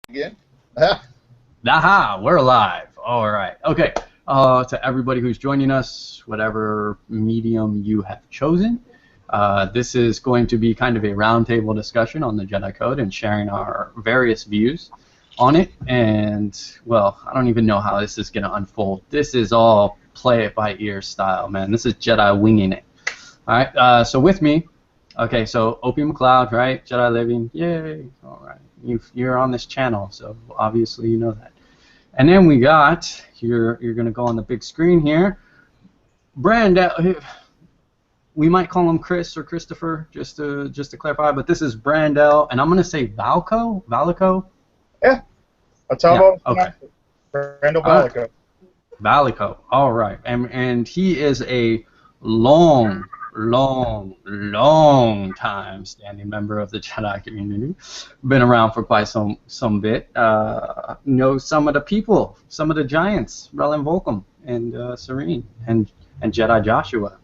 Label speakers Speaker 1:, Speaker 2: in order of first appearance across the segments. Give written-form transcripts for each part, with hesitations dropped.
Speaker 1: Again?
Speaker 2: Aha, we're live. All right. Okay. To everybody who's joining us, whatever medium you have chosen, this is going to be kind of a roundtable discussion on the Jedi Code and sharing our various views on it. And, well, I don't even know how this is going to unfold. This is all play it by ear style, man. This is Jedi winging it. All right. So with me, okay, so Opie Macleod, right? Jedi Living. Yay. All right. You're on this channel, so obviously you know that. And then we got, you're going to go on the big screen here, Brandel. We might call him Chris or Christopher, just to clarify, but this is Brandel, and I'm going to say Valico?
Speaker 1: Yeah, that's how
Speaker 2: okay.
Speaker 1: Brandel Valico.
Speaker 2: Valico, all right. And he is a long time standing member of the Jedi community. Been around for quite some bit. Knows some of the people, some of the giants, Relin Volcom and Serene and Jedi Joshua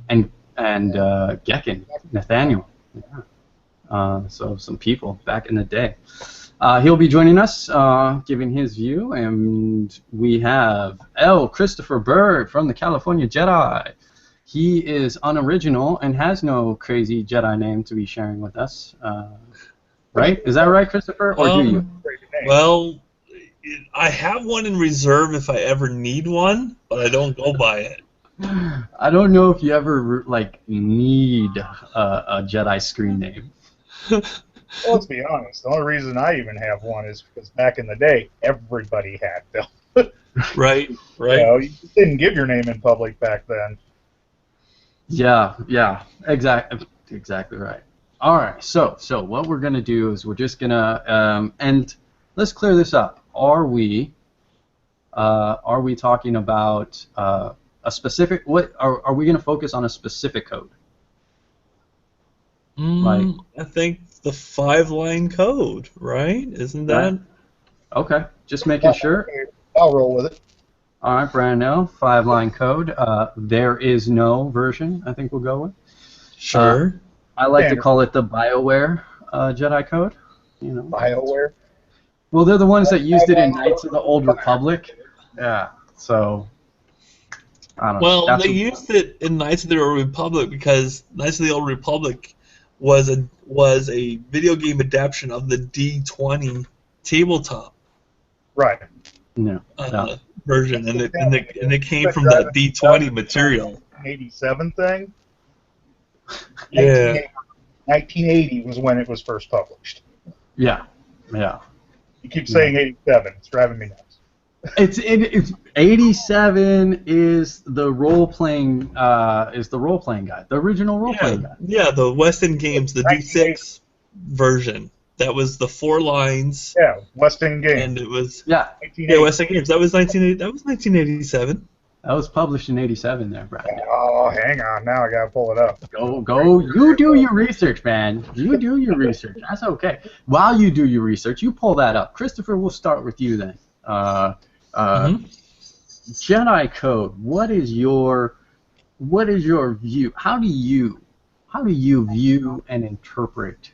Speaker 2: and Gekken, Nathaniel. Yeah. So some people back in the day. He'll be joining us, giving his view, and we have L. Christopher Bird from the California Jedi. He is unoriginal and has no crazy Jedi name to be sharing with us. Right? Is that right, Christopher? Or do you?
Speaker 3: Well, I have one in reserve if I ever need one, but I don't go by it.
Speaker 2: I don't know if you ever need a Jedi screen name.
Speaker 1: Well, let's be honest. The only reason I even have one is because back in the day, everybody had them.
Speaker 3: Right.
Speaker 1: You didn't give your name in public back then.
Speaker 2: Yeah, exactly right. All right, so what we're gonna do is we're just gonna and let's clear this up. Are we talking about a specific? What are we gonna focus on a specific code?
Speaker 3: I think the 5-line code, right? Isn't that?
Speaker 2: Right. Okay, just making sure.
Speaker 1: I'll roll with it.
Speaker 2: All right, Brandelle, 5-line code. There is no version, I think we'll go with.
Speaker 3: Sure.
Speaker 2: I like to call it the BioWare Jedi Code. You know.
Speaker 1: BioWare?
Speaker 2: Well, they're the ones that used it in Knights of the Old Republic. Yeah, so I don't know.
Speaker 3: Well, they used it in Knights of the Old Republic because Knights of the Old Republic was a video game adaptation of the D20 tabletop.
Speaker 1: Right.
Speaker 2: No.
Speaker 3: Version, and it came from that D20 material.
Speaker 1: 1987 thing.
Speaker 3: Yeah.
Speaker 1: 1980 was when it was first published.
Speaker 2: Yeah.
Speaker 1: You keep saying 87. It's driving me nuts.
Speaker 2: It's 87 is the role playing guide, the original role playing guide.
Speaker 3: Yeah, the West End Games, the D6 version. That was the 4 lines.
Speaker 1: Yeah, West End Games.
Speaker 3: And it was
Speaker 1: West
Speaker 3: End Games. That was 1987.
Speaker 2: That was published in 87 there, Brad.
Speaker 1: Oh, hang on. Now I gotta pull it up.
Speaker 2: Go. You do your research, man. You do your research. That's okay. While you do your research, you pull that up. Christopher, we'll start with you then. Jedi Code. What is your view? How do you view and interpret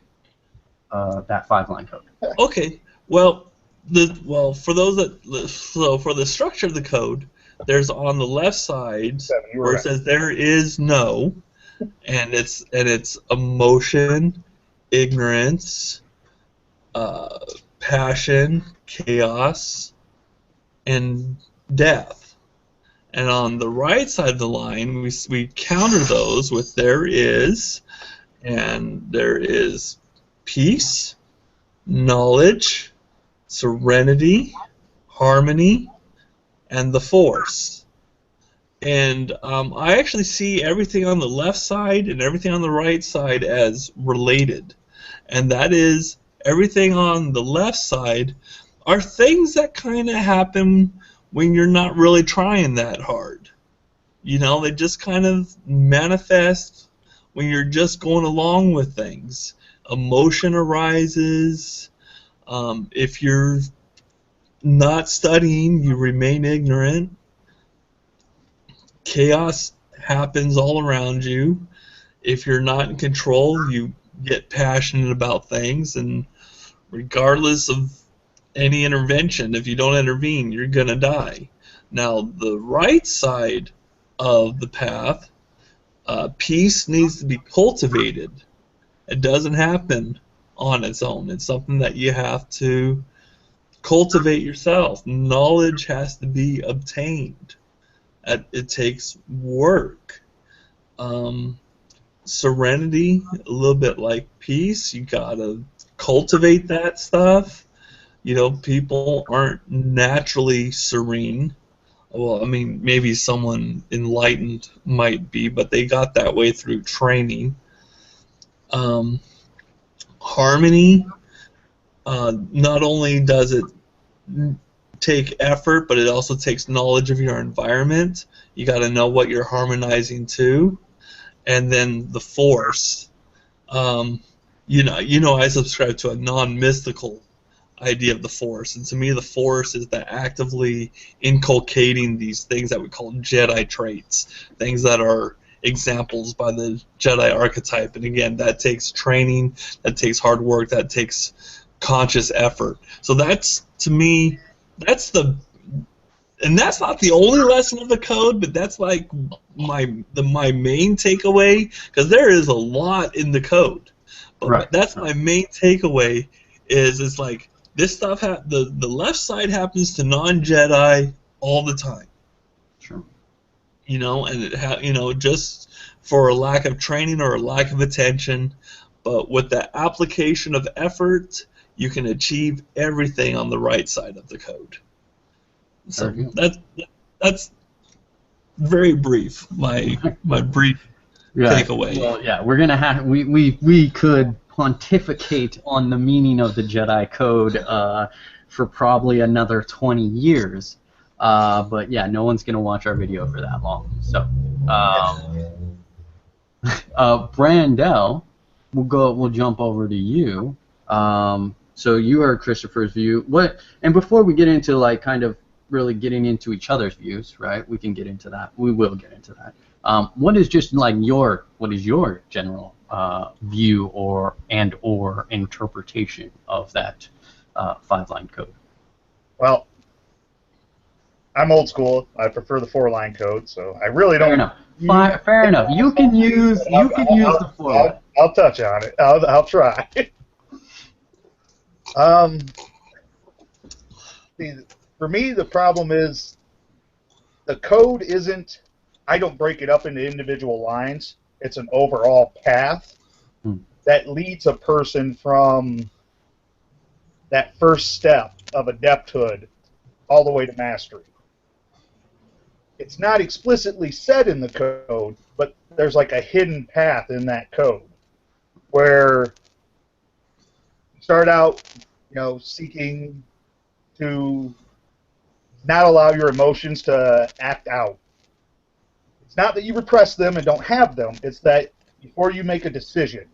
Speaker 2: that 5-line code?
Speaker 3: Okay. Well, for the structure of the code, there's on the left side where it says there is no, and it's emotion, ignorance, passion, chaos, and death. And on the right side of the line, we counter those with there is, and there is peace, knowledge, serenity, harmony, and the Force. And I actually see everything on the left side and everything on the right side as related. And that is, everything on the left side are things that kind of happen when you're not really trying that hard. You know, they just kind of manifest when you're just going along with things. Emotion arises. If you're not studying, you remain ignorant. Chaos happens all around you. If you're not in control, you get passionate about things, and regardless of any intervention. If you don't intervene, you're gonna die. Now, the right side of the path, peace needs to be cultivated. It doesn't happen on its own. It's something that you have to cultivate yourself. Knowledge has to be obtained. It takes work. Serenity, a little bit like peace, you gotta cultivate that stuff. You know, people aren't naturally serene. Well, I mean, maybe someone enlightened might be, but they got that way through training. Harmony, not only does it take effort, but it also takes knowledge of your environment. You got to know what you're harmonizing to. And then the force. You know, I subscribe to a non-mystical idea of the force, and to me, the force is that actively inculcating these things that we call Jedi traits, things that are examples by the Jedi archetype. And again, that takes training, that takes hard work, that takes conscious effort. So that's, to me, that's not the only lesson of the code, but that's like my main takeaway, because there is a lot in the code. But
Speaker 2: Right.
Speaker 3: That's my main takeaway. It's like this stuff. The left side happens to non-Jedi all the time.
Speaker 2: Sure.
Speaker 3: You know, and just for a lack of training or a lack of attention. But with the application of effort, you can achieve everything on the right side of the code. So that's very brief. My brief takeaway.
Speaker 2: Well, yeah, we're gonna have we could pontificate on the meaning of the Jedi Code for probably another 20 years, but yeah, no one's gonna watch our video for that long. So, Brandelle, we'll jump over to you. So you heard Christopher's view. And before we get into like kind of really getting into each other's views, right? We can get into that. We will get into that. What is just like what is your general view or interpretation of that 5-line code?
Speaker 1: Well, I'm old school. I prefer the 4-line code, so I really don't.
Speaker 2: Fair enough. You can use the 4-line.
Speaker 1: I'll touch on it. I'll try. For me, the problem is the code isn't. I don't break it up into individual lines. It's an overall path that leads a person from that first step of adepthood all the way to mastery. It's not explicitly said in the code, but there's like a hidden path in that code where you start out, seeking to not allow your emotions to act out. It's not that you repress them and don't have them. It's that before you make a decision,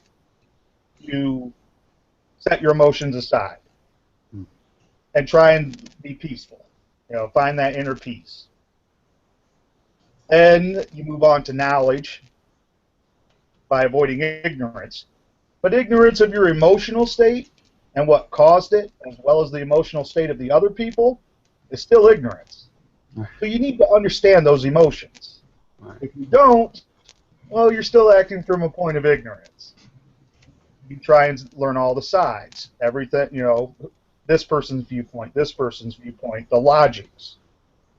Speaker 1: you set your emotions aside and try and be peaceful. Find that inner peace. Then you move on to knowledge by avoiding ignorance. But ignorance of your emotional state and what caused it, as well as the emotional state of the other people, is still ignorance. So you need to understand those emotions. If you don't, well, you're still acting from a point of ignorance. You try and learn all the sides, everything, this person's viewpoint, the logics.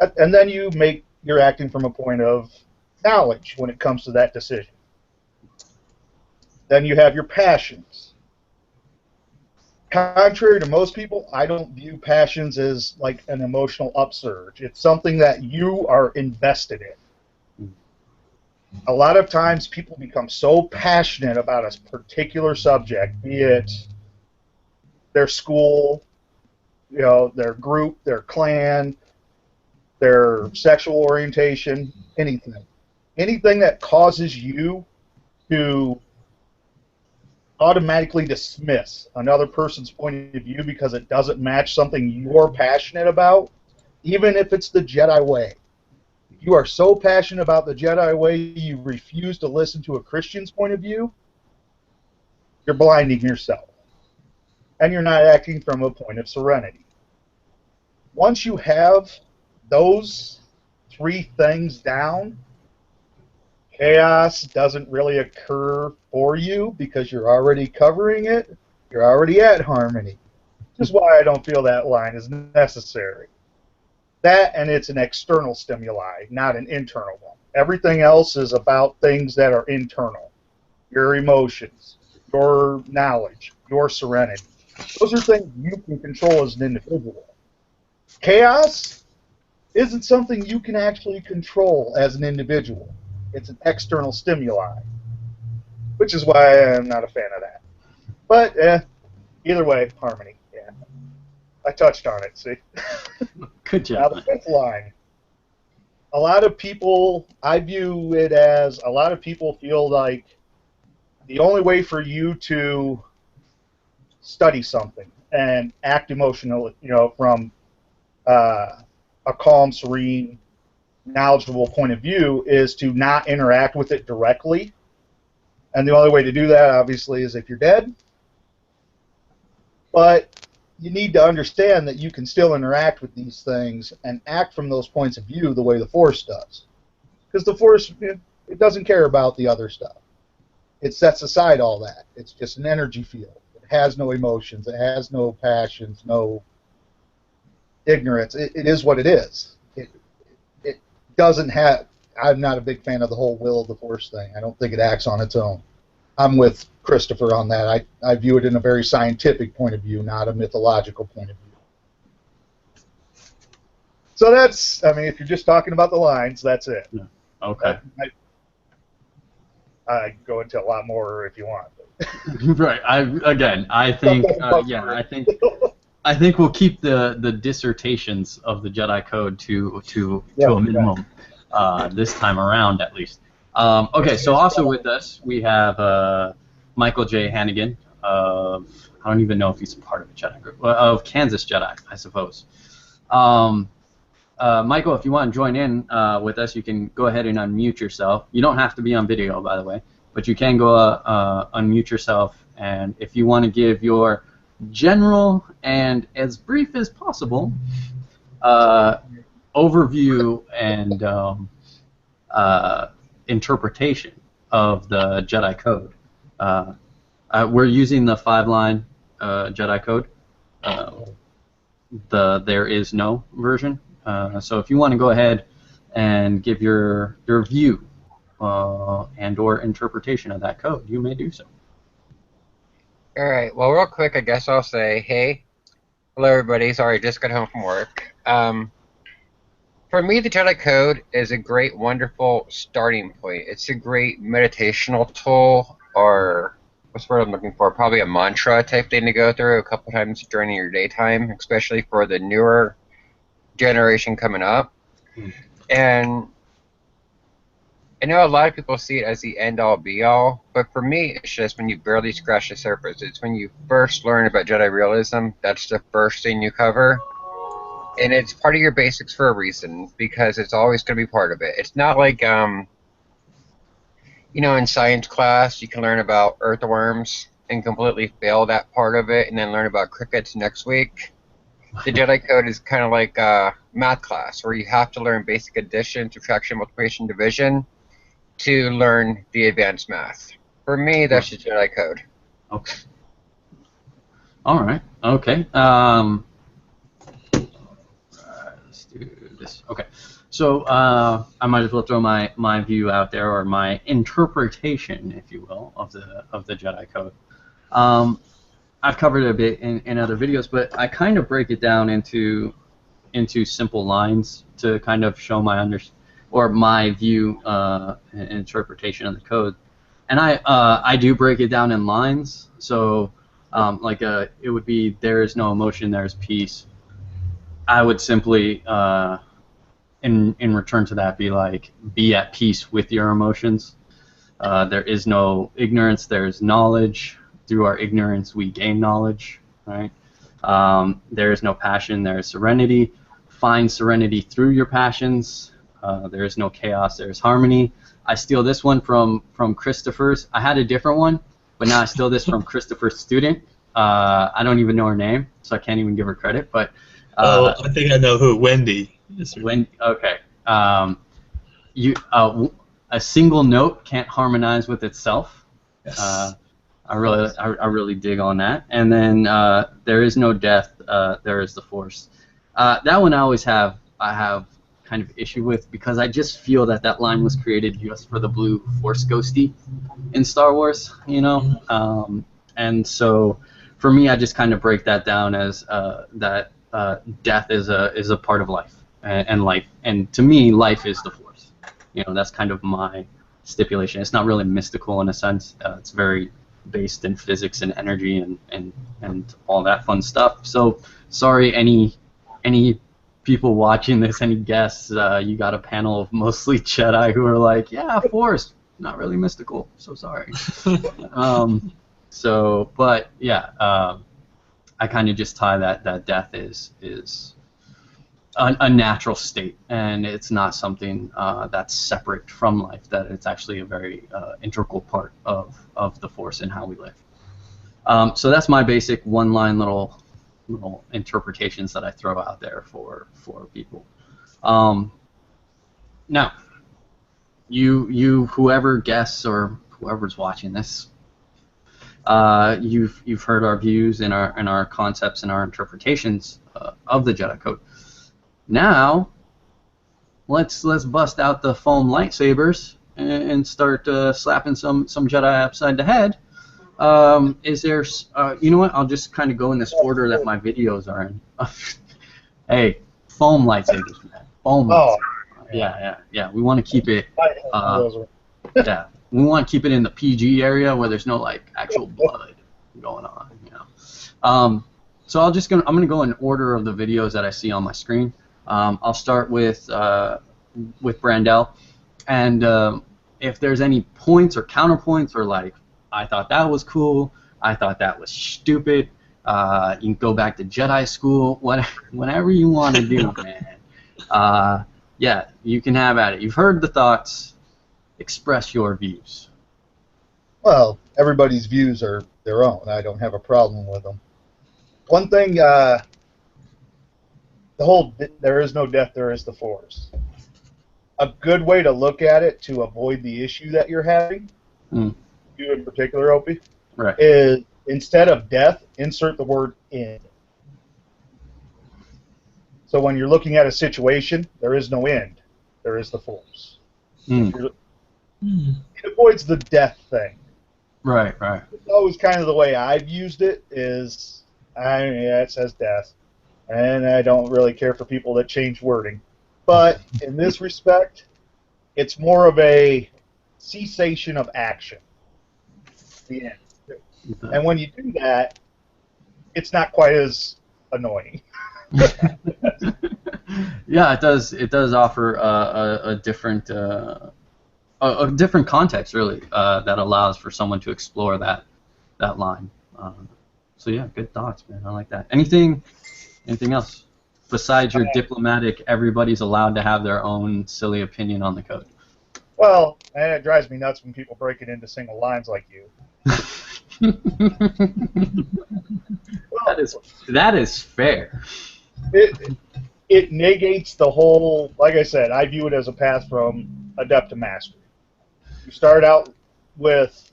Speaker 1: And then you're acting from a point of knowledge when it comes to that decision. Then you have your passions. Contrary to most people, I don't view passions as like an emotional upsurge. It's something that you are invested in. A lot of times people become so passionate about a particular subject, be it their school, their group, their clan, their sexual orientation, anything. Anything that causes you to automatically dismiss another person's point of view because it doesn't match something you're passionate about, even if it's the Jedi way. You are so passionate about the Jedi way, you refuse to listen to a Christian's point of view, you're blinding yourself. And you're not acting from a point of serenity. once you have those 3 things down, chaos doesn't really occur for you because you're already covering it. You're already at harmony. Which is why I don't feel that line is necessary. That, and it's an external stimuli, not an internal one. Everything else is about things that are internal. Your emotions, your knowledge, your serenity. Those are things you can control as an individual. Chaos isn't something you can actually control as an individual. It's an external stimuli, which is why I'm not a fan of that. But either way, harmony. Yeah, I touched on it. See.
Speaker 2: Good job.
Speaker 1: Now the 5th line. A lot of people, I view it as a lot of people feel like the only way for you to study something and act emotional, from a calm, serene, knowledgeable point of view is to not interact with it directly. And the only way to do that, obviously, is if you're dead. But you need to understand that you can still interact with these things and act from those points of view the way the Force does. Because the Force, it doesn't care about the other stuff. It sets aside all that. It's just an energy field. It has no emotions. It has no passions, no ignorance. It is what it is. It doesn't have... I'm not a big fan of the whole will of the Force thing. I don't think it acts on its own. I'm with Christopher on that. I view it in a very scientific point of view, not a mythological point of view. So that's, I mean, if you're just talking about the lines, that's it.
Speaker 2: Yeah. Okay.
Speaker 1: I go into a lot more if you want.
Speaker 2: Right. I think we'll keep the dissertations of the Jedi Code to a minimum this time around, at least. Okay, so also with us we have Micheal J. Hannigan. I don't even know if he's a part of a Jedi group, of Kansas Jedi, I suppose. Micheal, if you want to join in with us, you can go ahead and unmute yourself. You don't have to be on video, by the way, but you can go unmute yourself, and if you want to give your general and as brief as possible overview and interpretation of the Jedi Code. We're using the 5-line Jedi Code, the there is no version. So if you want to go ahead and give your view and or interpretation of that code, you may do so.
Speaker 4: All right. Well, real quick, I guess I'll say, hey, hello everybody. Sorry, just got home from work. For me, the Jedi Code is a great, wonderful starting point. It's a great meditational tool, or what's the word I'm looking for? Probably a mantra type thing to go through a couple times during your daytime, especially for the newer generation coming up. And I know a lot of people see it as the end-all, be-all, but for me, it's just when you barely scratch the surface. It's when you first learn about Jedi realism, that's the first thing you cover. And it's part of your basics for a reason, because it's always going to be part of it. It's not like, in science class, you can learn about earthworms and completely fail that part of it and then learn about crickets next week. The Jedi Code is kind of like math class, where you have to learn basic addition, subtraction, multiplication, division to learn the advanced math. For me, that's the Jedi Code.
Speaker 2: Okay. All right. Okay. Let's do this. Okay. So I might as well throw my view out there, or my interpretation, if you will, of the Jedi Code. I've covered it a bit in other videos, but I kind of break it down into simple lines to kind of show my view and interpretation of the code. And I do break it down in lines. So it would be, there is no emotion, there is peace. I would simply in return to that be like, be at peace with your emotions. There is no ignorance, there is knowledge. Through our ignorance, we gain knowledge, right? There is no passion, there is serenity. Find serenity through your passions. There is no chaos, there is harmony. I steal this one from Christopher's. I had a different one, but now I steal this from Christopher's student. I don't even know her name, so I can't even give her credit. But
Speaker 3: I think I know who. Wendy.
Speaker 2: Okay. A single note can't harmonize with itself.
Speaker 3: Yes.
Speaker 2: I really dig on that. And then there is no death. There is the Force. That one I have kind of issue with, because I just feel that line was created just for the blue Force ghosty in Star Wars, you know. And so for me, I just kind of break that down as that death is a part of life and life, and to me, life is the Force. You know, that's kind of my stipulation. It's not really mystical in a sense. It's very based in physics and energy and all that fun stuff. So sorry, any people watching this, any guests, you got a panel of mostly Jedi who are like, yeah, Force, not really mystical. So sorry. But yeah, I kind of just tie that death is a natural state, and it's not something that's separate from life. That it's actually a very integral part of the Force and how we live. So that's my basic one-line little interpretations that I throw out there for people. Now, you whoever guests or whoever's watching this, you've heard our views and our concepts and our interpretations of the Jedi Code. Now, let's bust out the foam lightsabers and start slapping some Jedi upside the head. Is there, you know what? I'll just kind of go in this order that my videos are in. Hey, foam lightsabers, man. Foam.
Speaker 1: Oh,
Speaker 2: Yeah. We want to keep it. Yeah, we want to keep it in the PG area where there's no like actual blood going on. You know. So I'm gonna go in order of the videos that I see on my screen. I'll start with Brandelle, and if there's any points or counterpoints or like, I thought that was cool, I thought that was stupid, you can go back to Jedi school, whatever you want to do, man. Yeah, you can have at it. You've heard the thoughts. Express your views.
Speaker 1: Well, everybody's views are their own. I don't have a problem with them. One thing, the whole there is no death, there is the Force. A good way to look at it to avoid the issue that you're having, you in particular, Opie,
Speaker 2: right,
Speaker 1: is instead of death, insert the word end. So when you're looking at a situation, there is no end. There is the Force. It avoids the death thing.
Speaker 2: Right.
Speaker 1: It's always kind of the way I've used it is, it says death. And I don't really care for people that change wording. But in this respect, it's more of a cessation of action. The end. And when you do that, it's not quite as annoying.
Speaker 2: Yeah, it does. It does offer a different context, really, that allows for someone to explore that line. So yeah, good thoughts, man. I like that. Anything else besides your diplomatic? Everybody's allowed to have their own silly opinion on the code.
Speaker 1: Well, and it drives me nuts when people break it into single lines like you.
Speaker 2: That is fair.
Speaker 1: It negates the whole. Like I said, I view it as a path from adept to mastery. You start out with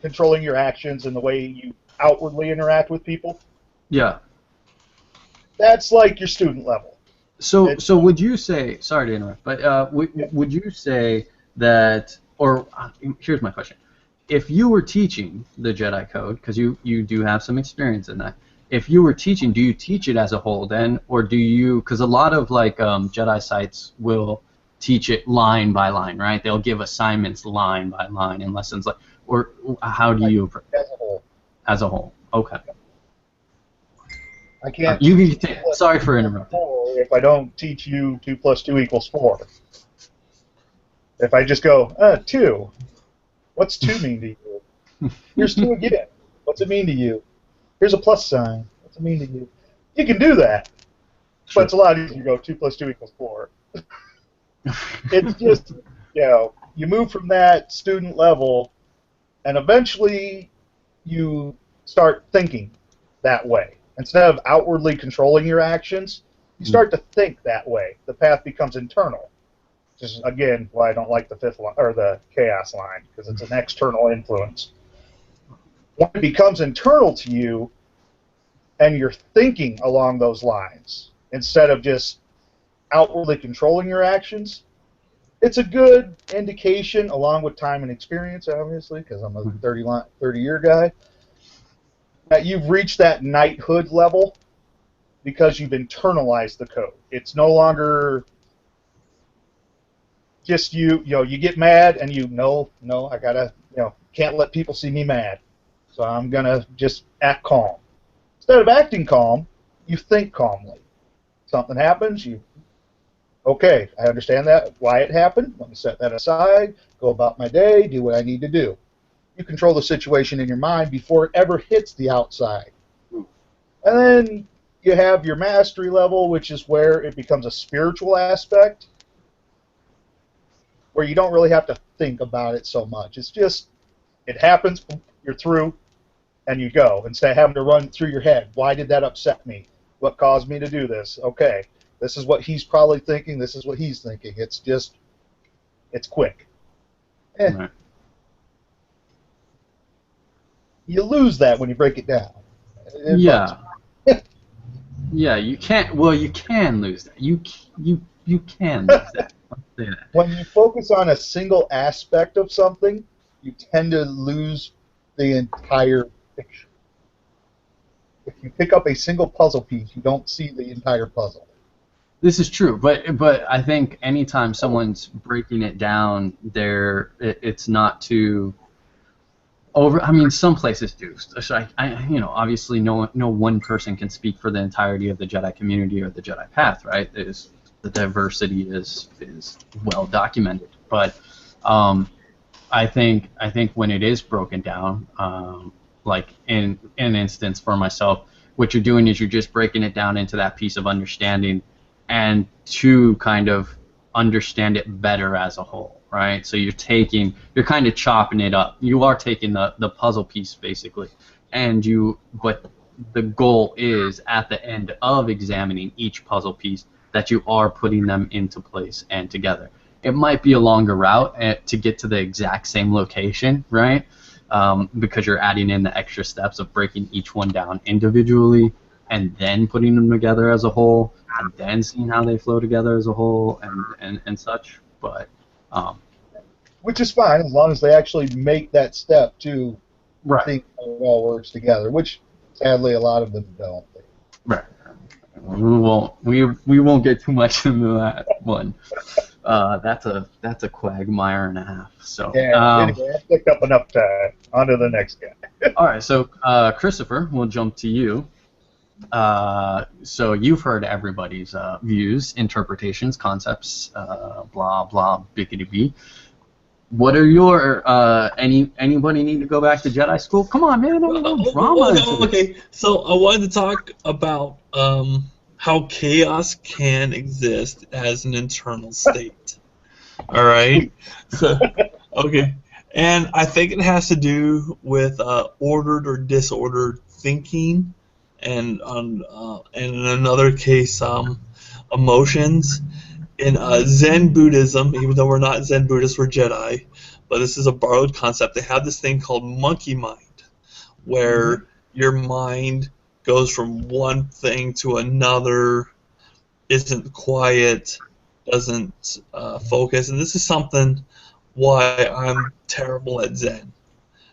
Speaker 1: controlling your actions and the way you outwardly interact with people.
Speaker 2: Yeah.
Speaker 1: That's like your student level.
Speaker 2: So would you say? Sorry to interrupt, but would you say that? Or here's my question: if you were teaching the Jedi Code, because you do have some experience in that, if you were teaching, do you teach it as a whole then, or do you? Because a lot of like Jedi sites will teach it line by line, right? They'll give assignments line by line and lessons like, or how do you?
Speaker 1: As a whole.
Speaker 2: As a whole, okay.
Speaker 1: I can't.
Speaker 2: Sorry for interrupting.
Speaker 1: If I don't teach you 2 + 2 = 4. If I just go 2, what's 2 mean to you? Here's 2 again. What's it mean to you? Here's a plus sign. What's it mean to you? You can do that, but it's a lot easier to go 2 + 2 = 4. It's just, you move from that student level, and eventually you start thinking that way. instead of outwardly controlling your actions, you start to think that way. The path becomes internal. Which is, again, why I don't like the fifth line, or the chaos line, because it's an external influence. When it becomes internal to you, and you're thinking along those lines, instead of just outwardly controlling your actions, it's a good indication, along with time and experience, obviously, because I'm a 30-year guy, that you've reached that knighthood level because you've internalized the code. It's no longer just you get mad and no, I gotta, can't let people see me mad. So I'm gonna just act calm. Instead of acting calm, you think calmly. Something happens, okay, I understand that, why it happened, let me set that aside, go about my day, do what I need to do. You control the situation in your mind before it ever hits the outside. And then you have your mastery level, which is where it becomes a spiritual aspect, where you don't really have to think about it so much. It's just, it happens, you're through, and you go. Instead of having to run through your head, why did that upset me? What caused me to do this? Okay, this is what he's probably thinking, this is what he's thinking. It's just, it's quick.
Speaker 2: Right.
Speaker 1: You lose that when you break it down.
Speaker 2: Yeah. Yeah, you can't. Well, you can lose that. You can lose that. Let's say that.
Speaker 1: When you focus on a single aspect of something, you tend to lose the entire picture. If you pick up a single puzzle piece, you don't see the entire puzzle.
Speaker 2: This is true, but I think anytime someone's breaking it down, it's not too over. I mean, some places do. So obviously, no one person can speak for the entirety of the Jedi community or the Jedi path, right? The diversity is well documented, but I think when it is broken down, like in an instance for myself, what you're doing is you're just breaking it down into that piece of understanding, and to kind of understand it better as a whole, right? So you're kind of chopping it up. You are taking the puzzle piece basically, but the goal is at the end of examining each puzzle piece that you are putting them into place and together. It might be a longer route to get to the exact same location, right? Because you're adding in the extra steps of breaking each one down individually and then putting them together as a whole, and then seeing how they flow together as a whole and such. But
Speaker 1: which is fine as long as they actually make that step to
Speaker 2: right.
Speaker 1: think how it all works together, which sadly a lot of them don't.
Speaker 2: Right. We won't get too much into that one. That's a quagmire and a half. So
Speaker 1: yeah, anyway, I picked up enough time. On to the next guy.
Speaker 2: All right, so Christopher, we'll jump to you. So you've heard everybody's views, interpretations, concepts, blah blah bickety bee. What are your anybody need to go back to Jedi school? Come on, man, no drama.
Speaker 3: Okay, so I wanted to talk about how chaos can exist as an internal state. All right. So, okay, and I think it has to do with ordered or disordered thinking, and in another case, emotions. In Zen Buddhism, even though we're not Zen Buddhists, we're Jedi, but this is a borrowed concept. They have this thing called monkey mind, where your mind goes from one thing to another, isn't quiet, doesn't focus, and this is something why I'm terrible at Zen,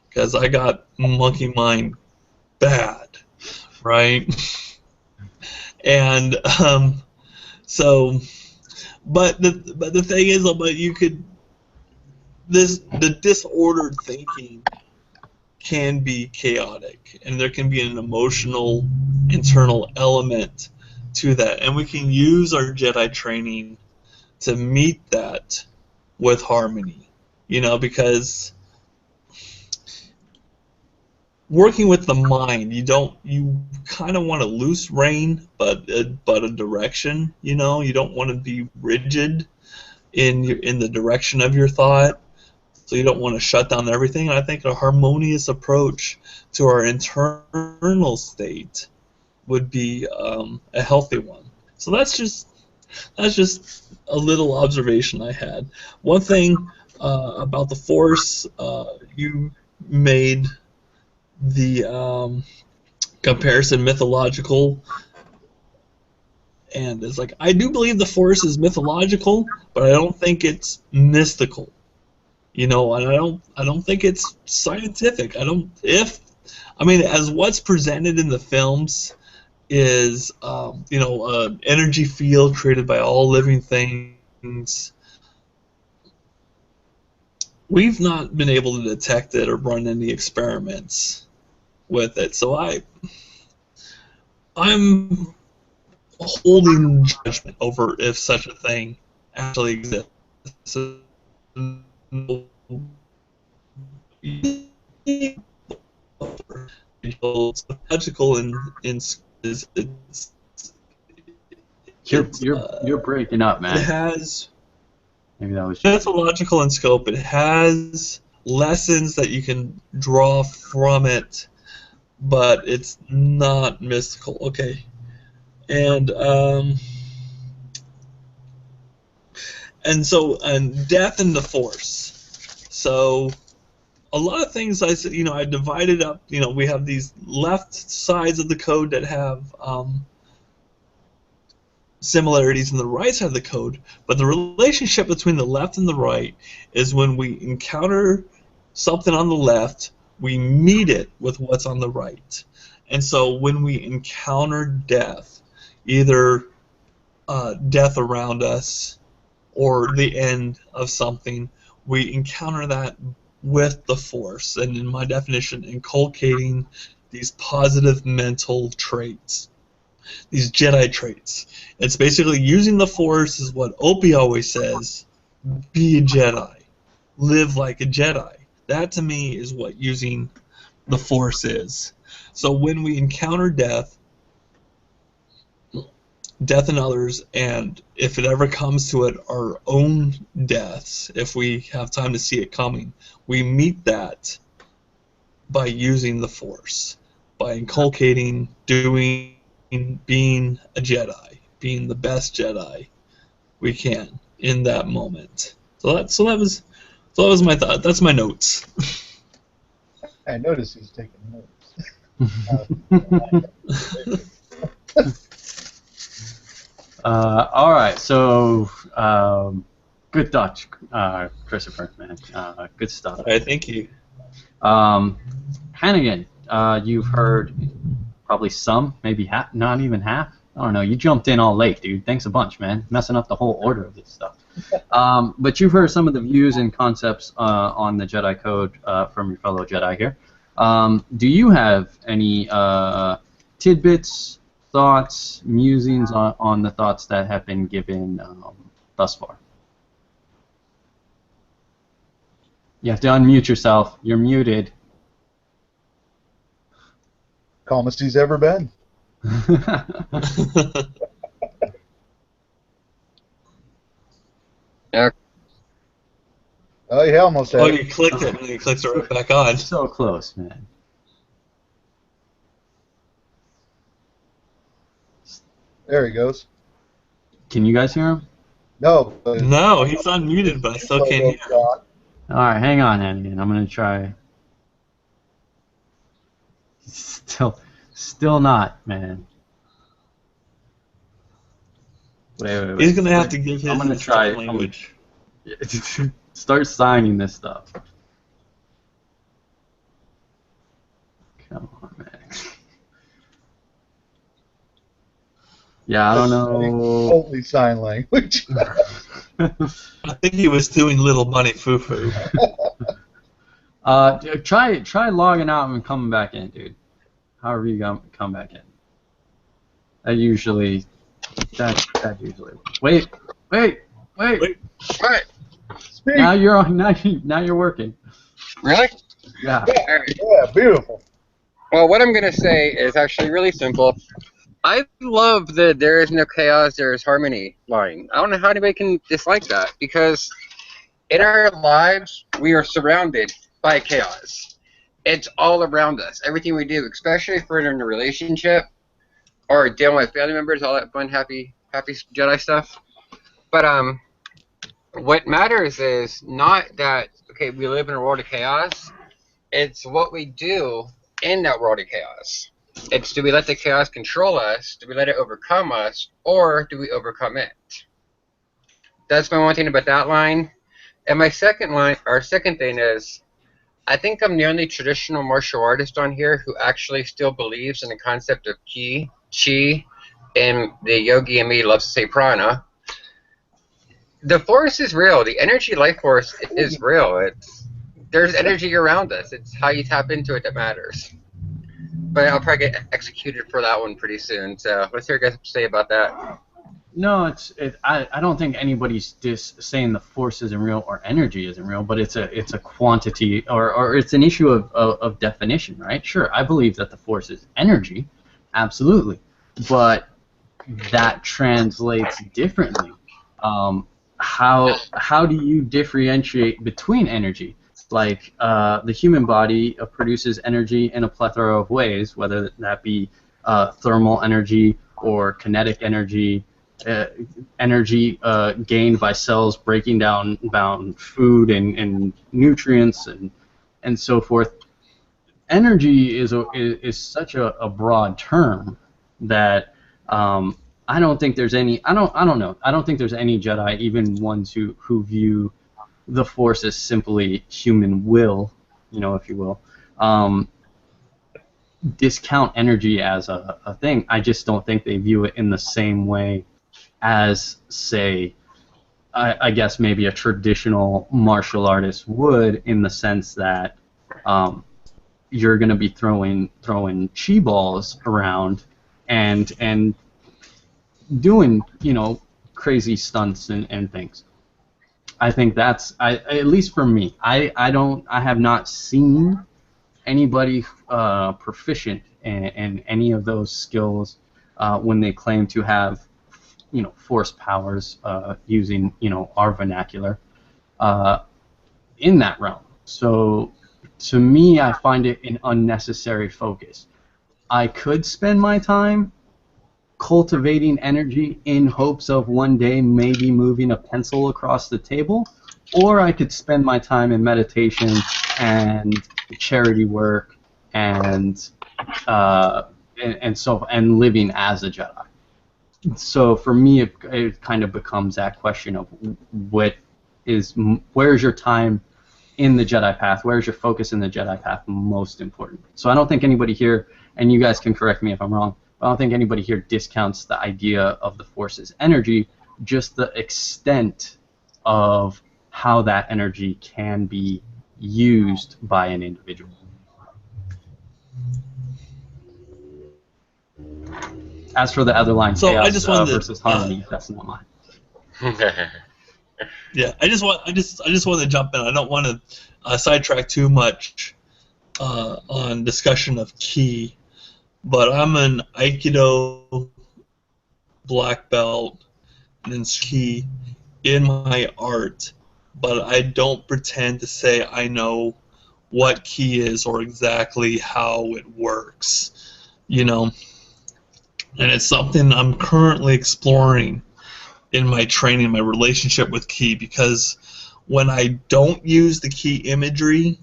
Speaker 3: because I got monkey mind bad, right? And so. But the thing is, the disordered thinking can be chaotic, and there can be an emotional internal element to that, and we can use our Jedi training to meet that with harmony, because working with the mind, you kind of want a loose rein, but a direction. You don't want to be rigid in the direction of your thought, so you don't want to shut down everything. And I think a harmonious approach to our internal state would be a healthy one. So that's just a little observation I had. One thing about the Force, you made the comparison mythological, and it's like, I do believe the Force is mythological, but I don't think it's mystical. And I don't think it's scientific. As what's presented in the films is, an energy field created by all living things. We've not been able to detect it or run any experiments with it, so I'm holding judgment over if such a thing actually exists. Logical is
Speaker 2: You're breaking up, man.
Speaker 3: It has
Speaker 2: maybe that was
Speaker 3: mythological in scope. It has lessons that you can draw from it, but it's not mystical. Okay, and death and the Force. So a lot of things I divided up. We have these left sides of the code that have similarities in the right side of the code, but the relationship between the left and the right is when we encounter something on the left, we meet it with what's on the right. And so when we encounter death, either death around us or the end of something, we encounter that with the Force, and in my definition, inculcating these positive mental traits, these Jedi traits. It's basically using the Force is what Opie always says, be a Jedi, live like a Jedi. That to me is what using the Force is. So when we encounter death in others, and if it ever comes to it, our own deaths, if we have time to see it coming, we meet that by using the Force, by inculcating, being a Jedi, being the best Jedi we can in that moment. So that was my thought. That's my notes.
Speaker 1: I noticed he's taking notes.
Speaker 2: All right, so good thoughts, Christopher, man. Good stuff.
Speaker 3: All right, thank you.
Speaker 2: Hannigan, you've heard probably some, maybe half, not even half. I don't know. You jumped in all late, dude. Thanks a bunch, man. Messing up the whole order of this stuff. But you've heard some of the views and concepts on the Jedi Code from your fellow Jedi here. Do you have any tidbits, thoughts, musings on the thoughts that have been given thus far? You have to unmute yourself. You're muted.
Speaker 1: Calmest he's ever been.
Speaker 4: Yeah.
Speaker 1: Oh, you almost had it.
Speaker 3: You clicked it, and then you clicked it right back on.
Speaker 2: So close, man.
Speaker 1: There he goes.
Speaker 2: Can you guys hear him?
Speaker 1: No.
Speaker 3: No, he's unmuted, but I still can't hear him.
Speaker 2: All right, hang on, Hannigan. I'm gonna try. Still not, man. Wait.
Speaker 3: He's gonna have to give his
Speaker 2: I'm gonna try
Speaker 3: language.
Speaker 2: Start signing this stuff. Come on, man. Yeah, I don't know.
Speaker 1: Only sign language.
Speaker 3: I think he was doing little money foo-foo.
Speaker 2: Try logging out and coming back in, dude. However you come back in. That usually works. Wait.
Speaker 4: What?
Speaker 1: Speak.
Speaker 2: Now you're working.
Speaker 4: Really?
Speaker 2: Yeah.
Speaker 1: Yeah, beautiful.
Speaker 4: Well, what I'm going to say is actually really simple. I love the "there is no chaos, there is harmony" line. I don't know how anybody can dislike that, because in our lives, we are surrounded by chaos. It's all around us. Everything we do, especially if we're in a relationship, or dealing with family members, all that fun, happy Jedi stuff. But what matters is not that, okay, we live in a world of chaos. It's what we do in that world of chaos. It's, do we let the chaos control us? Do we let it overcome us? Or do we overcome it? That's my one thing about that line. And my second thing is, I think I'm the only traditional martial artist on here who actually still believes in the concept of ki, chi, and the yogi in me loves to say prana. The force is real. The energy life force is real. There's energy around us. It's how you tap into it that matters. But I'll probably get executed for that one pretty soon. So let's hear what you guys have to say about that.
Speaker 2: No, I don't think anybody's saying the force isn't real or energy isn't real, but it's a quantity or it's an issue of definition, right? Sure, I believe that the force is energy, absolutely, but that translates differently. How do you differentiate between energy? Like the human body produces energy in a plethora of ways, whether that be thermal energy or kinetic energy. Energy gained by cells breaking down food and nutrients and so forth. Energy is such a broad term that I don't think there's any. I don't know. I don't think there's any Jedi, even ones who view the Force as simply human will, if you will. Discount energy as a thing. I just don't think they view it in the same way as, say, I guess maybe a traditional martial artist would, in the sense that you're going to be throwing chi balls around and doing crazy stunts and things. I think that's at least for me. I have not seen anybody proficient in any of those skills when they claim to have force powers using our vernacular in that realm. So to me, I find it an unnecessary focus. I could spend my time cultivating energy in hopes of one day maybe moving a pencil across the table, or I could spend my time in meditation and charity work and living as a Jedi. So for me, it kind of becomes that question of where's your time in the Jedi path? Where's your focus in the Jedi path most important? So I don't think anybody here, and you guys can correct me if I'm wrong, but I don't think anybody here discounts the idea of the Force's energy, just the extent of how that energy can be used by an individual. As for the other line,
Speaker 3: so
Speaker 2: chaos
Speaker 3: I just wanted
Speaker 2: versus harmony, that's not mine.
Speaker 3: Yeah, I just wanted to jump in. I don't want to sidetrack too much on discussion of ki, but I'm an Aikido black belt and ki in my art, but I don't pretend to say I know what ki is or exactly how it works, And it's something I'm currently exploring in my training, my relationship with ki, because when I don't use the ki imagery,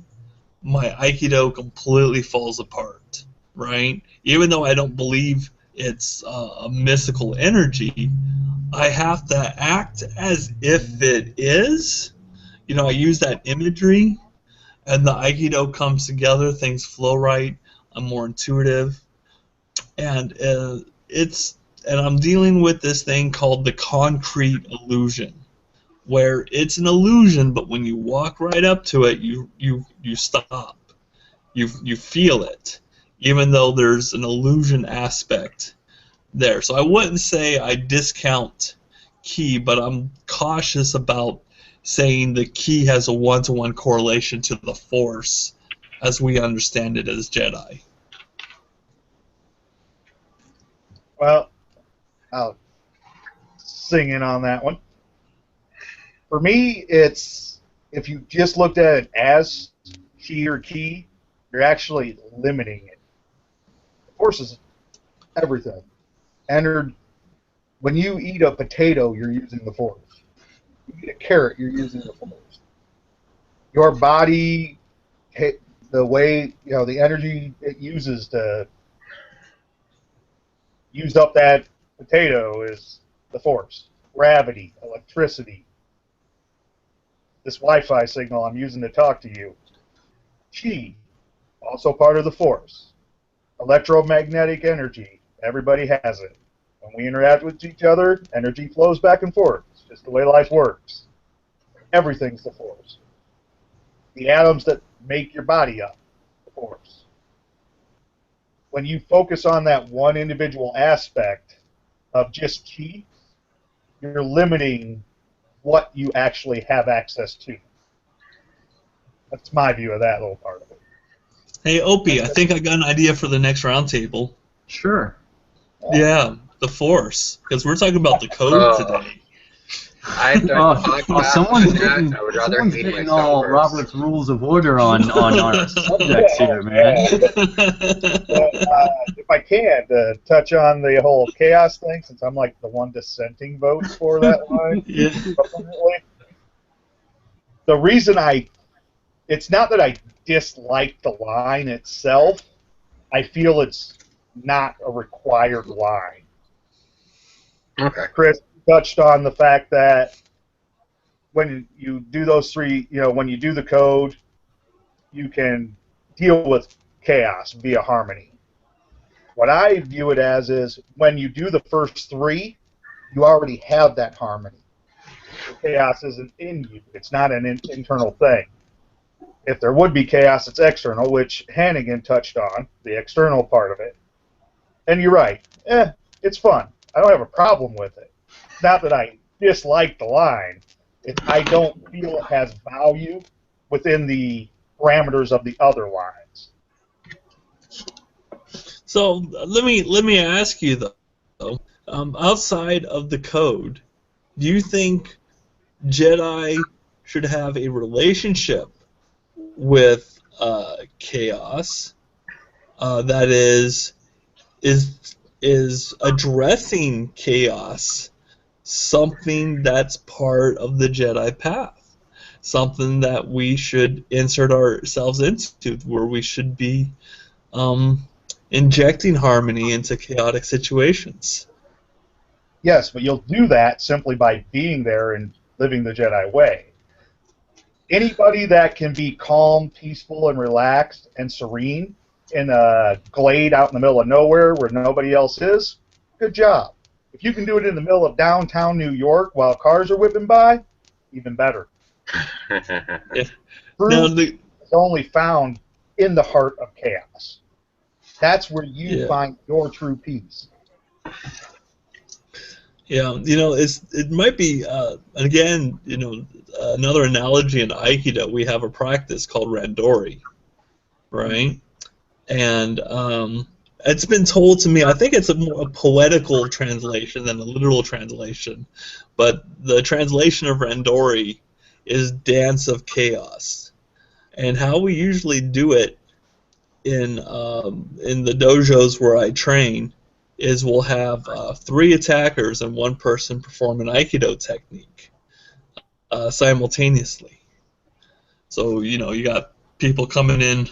Speaker 3: my Aikido completely falls apart, right? Even though I don't believe it's a mystical energy, I have to act as if it is. I use that imagery, and the Aikido comes together, things flow right, I'm more intuitive, and I'm dealing with this thing called the concrete illusion, where it's an illusion, but when you walk right up to it, you stop. You feel it, even though there's an illusion aspect there. So I wouldn't say I discount ki, but I'm cautious about saying the ki has a one-to-one correlation to the Force as we understand it as Jedi.
Speaker 1: Well, I'll sing in on that one. For me, it's, if you just looked at it as chi or ki, you're actually limiting it. The Force is everything. when you eat a potato, you're using the force. You eat a carrot, you're using the force. Your body, the way, the energy it uses to use up that potato is the force. Gravity, electricity. This Wi-Fi signal I'm using to talk to you. Chi, also part of the force. Electromagnetic energy, everybody has it. When we interact with each other, energy flows back and forth. It's just the way life works. Everything's the force. The atoms that make your body up, the force. When you focus on that one individual aspect of just chi, you're limiting what you actually have access to. That's my view of that little part of it.
Speaker 3: Hey, Opie, I think I got an idea for the next roundtable.
Speaker 2: Sure.
Speaker 3: Yeah, the Force, because we're talking about the code today.
Speaker 2: Someone's getting all first. Robert's Rules of Order on our subjects here, man.
Speaker 1: If I can, to touch on the whole chaos thing, since I'm like the one dissenting vote for that line.
Speaker 3: Yeah.
Speaker 1: The reason it's not that I dislike the line itself. I feel it's not a required line.
Speaker 4: Okay.
Speaker 1: Chris touched on the fact that when you do those three, when you do the code, you can deal with chaos via harmony. What I view it as is when you do the first three, you already have that harmony. The chaos isn't in you. It's not an internal thing. If there would be chaos, it's external, which Hannigan touched on, the external part of it. And you're right. It's fun. I don't have a problem with it. It's not that I dislike the line. I don't feel it has value within the parameters of the other lines.
Speaker 3: So let me ask you though, outside of the code, do you think Jedi should have a relationship with chaos that is addressing chaos something that's part of the Jedi path, something that we should insert ourselves into, where we should be injecting harmony into chaotic situations?
Speaker 1: Yes, but you'll do that simply by being there and living the Jedi way. Anybody that can be calm, peaceful, and relaxed and serene in a glade out in the middle of nowhere where nobody else is, good job. If you can do it in the middle of downtown New York while cars are whipping by, even better.
Speaker 3: Yeah.
Speaker 1: Truth is only found in the heart of chaos. That's where you find your true peace.
Speaker 3: Yeah, it might be again, another analogy in Aikido. We have a practice called randori, right? And it's been told to me. I think it's a more poetical translation than a literal translation, but the translation of randori is dance of chaos, and how we usually do it in the dojos where I train is we'll have 3 attackers and 1 person perform an Aikido technique simultaneously. So, you got people coming in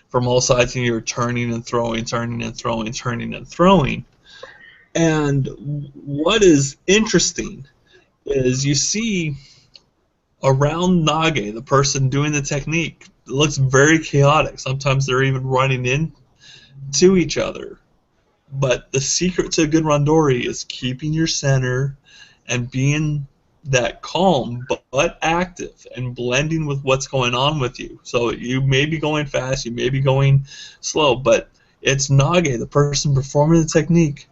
Speaker 3: from all sides and you're turning and throwing, turning and throwing, turning and throwing. And what is interesting is you see around Nage, the person doing the technique, it looks very chaotic. Sometimes they're even running into each other. But the secret to a good randori is keeping your center and being that calm but active and blending with what's going on with you. So you may be going fast, you may be going slow, but it's Nage, the person performing the technique,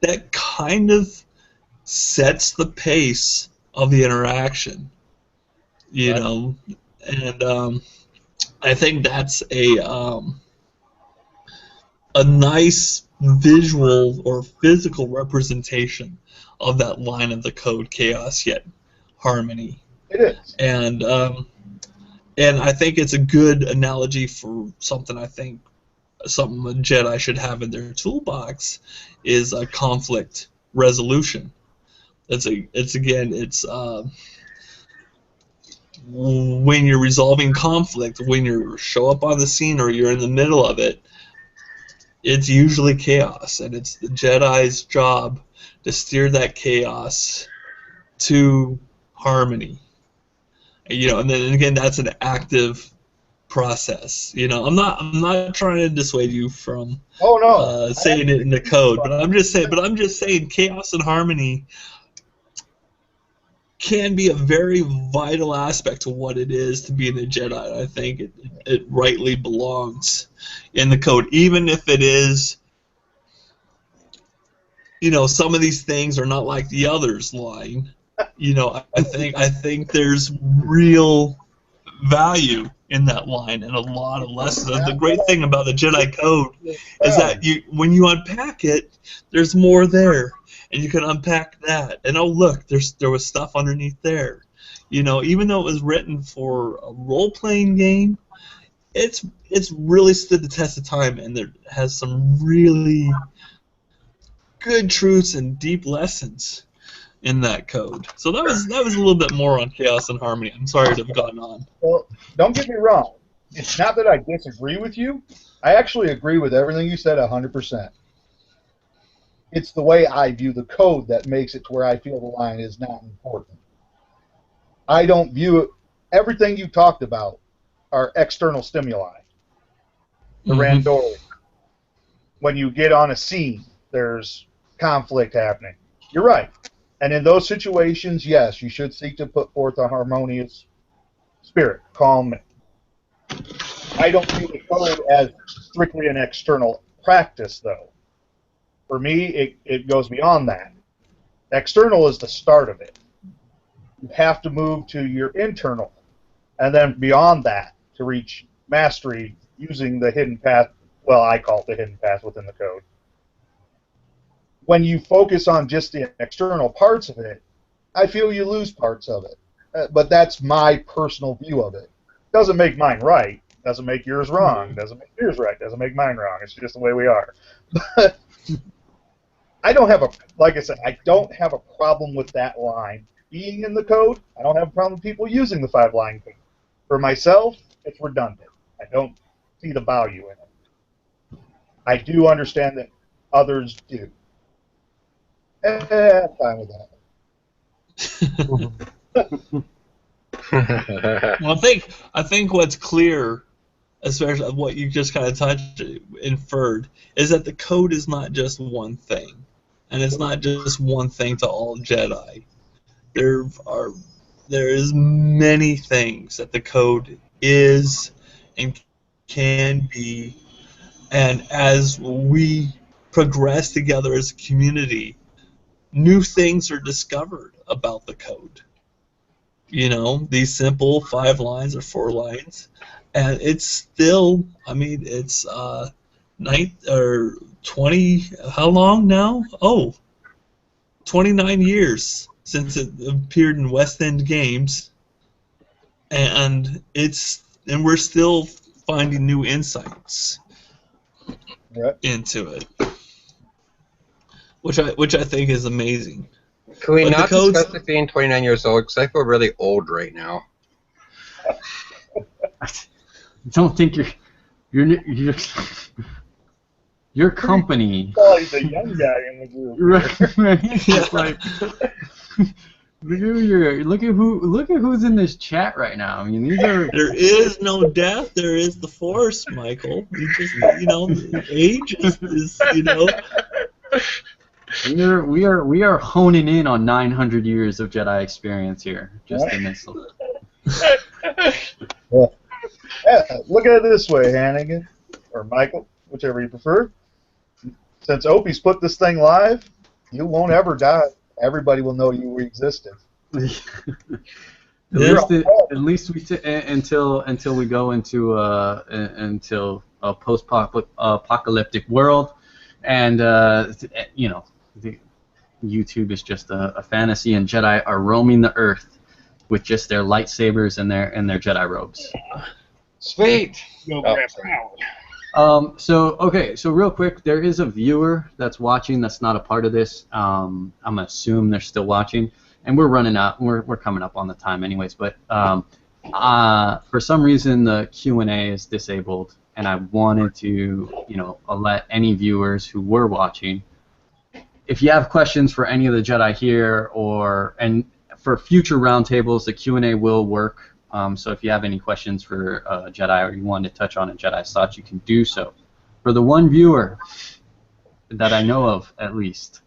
Speaker 3: that kind of sets the pace of the interaction. And I think that's a nice visual or physical representation of that line of the code, chaos yet harmony.
Speaker 1: It is.
Speaker 3: And I think it's a good analogy for something I think something a Jedi should have in their toolbox is a conflict resolution. It's when you're resolving conflict, when you show up on the scene or you're in the middle of it, it's usually chaos, and it's the Jedi's job to steer that chaos to harmony. And then again, that's an active process. I'm not trying to dissuade you from saying it in the code, but I'm just saying chaos and harmony can be a very vital aspect to what it is to be in a Jedi. I think it rightly belongs in the code, even if it is, some of these things are not like the others line. I think there's real value in that line and a lot of lessons. And the great thing about the Jedi Code is that when you unpack it, there's more there, and you can unpack that. And oh look, there was stuff underneath there. Even though it was written for a role-playing game, it's really stood the test of time, and there has some really good truths and deep lessons in that code. So that was a little bit more on chaos and harmony. I'm sorry to have gone on.
Speaker 1: Well, don't get me wrong. It's not that I disagree with you. I actually agree with everything you said 100%. It's the way I view the code that makes it to where I feel the line is not important. I don't view it. Everything you talked about are external stimuli. The randori. When you get on a scene, there's conflict happening. You're right. And in those situations, yes, you should seek to put forth a harmonious spirit, calm. I don't view the code as strictly an external practice, though. For me, it goes beyond that. External is the start of it. You have to move to your internal, and then beyond that to reach mastery using the hidden path. Well, I call it the hidden path within the code. When you focus on just the external parts of it, I feel you lose parts of it. But that's my personal view of it. Doesn't make mine right. Doesn't make yours wrong. Doesn't make yours right. Doesn't make mine wrong. It's just the way we are. But I don't have like I said, I don't have a problem with that line being in the code. I don't have a problem with people using the 5-line code. For myself, it's redundant. I don't see the value in it. I do understand that others do. I'm fine with
Speaker 3: that. Well, I think what's clear, especially what you just kind of inferred, is that the code is not just one thing, and it's not just one thing to all Jedi. There is many things that the code is and can be, and as we progress together as a community, new things are discovered about the code. These simple 5 lines or 4 lines, and it's still, it's 20, how long now? 29 years since it appeared in West End Games, and we're still finding new insights into it. Which I think is amazing.
Speaker 4: Can we not discuss it being 29 years old? Because I feel really old right now.
Speaker 2: I don't think your company.
Speaker 1: Oh, he's a young guy in the group.
Speaker 2: Right. He's like, look at who's in this chat right now. These are.
Speaker 3: There is no death. There is the Force, Michael. You just age is.
Speaker 2: We are honing in on 900 years of Jedi experience here, just in this.
Speaker 1: Look at it this way, Hannigan, or Michael, whichever you prefer. Since Opie's put this thing live, you won't ever die. Everybody will know you existed.
Speaker 2: At least until we go into until a post-apocalyptic world, and YouTube is just a fantasy, and Jedi are roaming the earth with just their lightsabers and their Jedi robes.
Speaker 4: Sweet.
Speaker 1: Go
Speaker 4: oh,
Speaker 1: grab power.
Speaker 2: So real quick, there is a viewer that's watching that's not a part of this. I'm gonna assume they're still watching, and we're running out. We're coming up on the time, anyways. But for some reason, the Q&A is disabled, and I wanted to, let any viewers who were watching, if you have questions for any of the Jedi here, and for future roundtables, the Q&A will work. So if you have any questions for Jedi or you want to touch on a Jedi's thoughts, you can do so. For the one viewer that I know of, at least,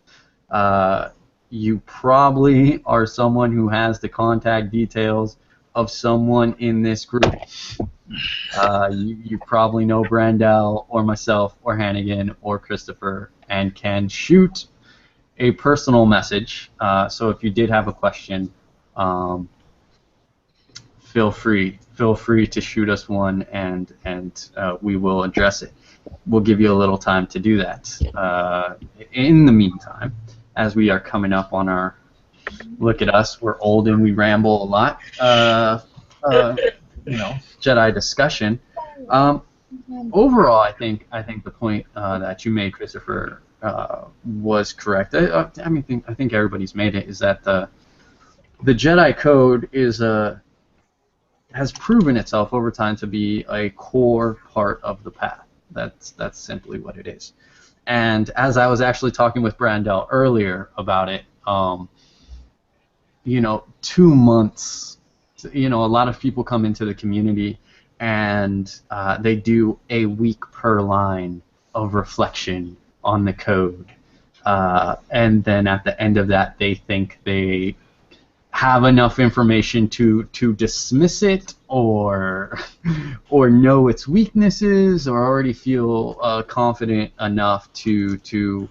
Speaker 2: you probably are someone who has the contact details of someone in this group. You probably know Brandelle or myself or Hannigan or Christopher and can shoot a personal message. So if you did have a question, feel free to shoot us one, and we will address it. We'll give you a little time to do that. In the meantime, as we are coming up on our, look at us, we're old and we ramble a lot. Jedi discussion. Overall, I think the point that you made, Christopher, was correct. I think everybody's made it. Is that the Jedi Code has proven itself over time to be a core part of the path. That's simply what it is. And as I was actually talking with Brandelle earlier about it, 2 months. A lot of people come into the community and they do a week per line of reflection on the code, and then at the end of that, they think they have enough information to dismiss it or know its weaknesses, or already feel confident enough to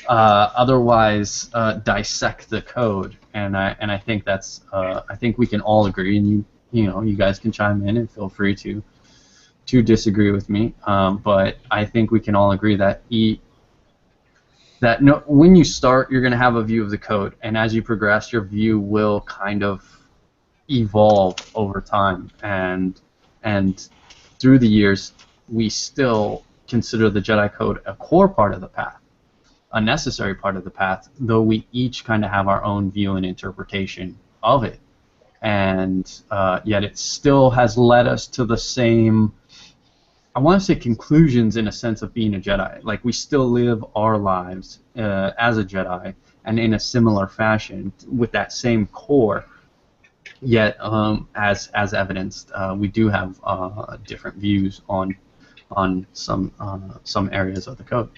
Speaker 2: otherwise dissect the code. And I think that's I think we can all agree, and you guys can chime in and feel free to disagree with me, but I think we can all agree that when you start, you're going to have a view of the code, and as you progress, your view will kind of evolve over time, and through the years, we still consider the Jedi Code a core part of the path, a necessary part of the path, though we each kind of have our own view and interpretation of it, and yet it still has led us to the same, I want to say, conclusions in a sense of being a Jedi. Like, we still live our lives as a Jedi and in a similar fashion with that same core, yet as evidenced, we do have different views on some areas of the code.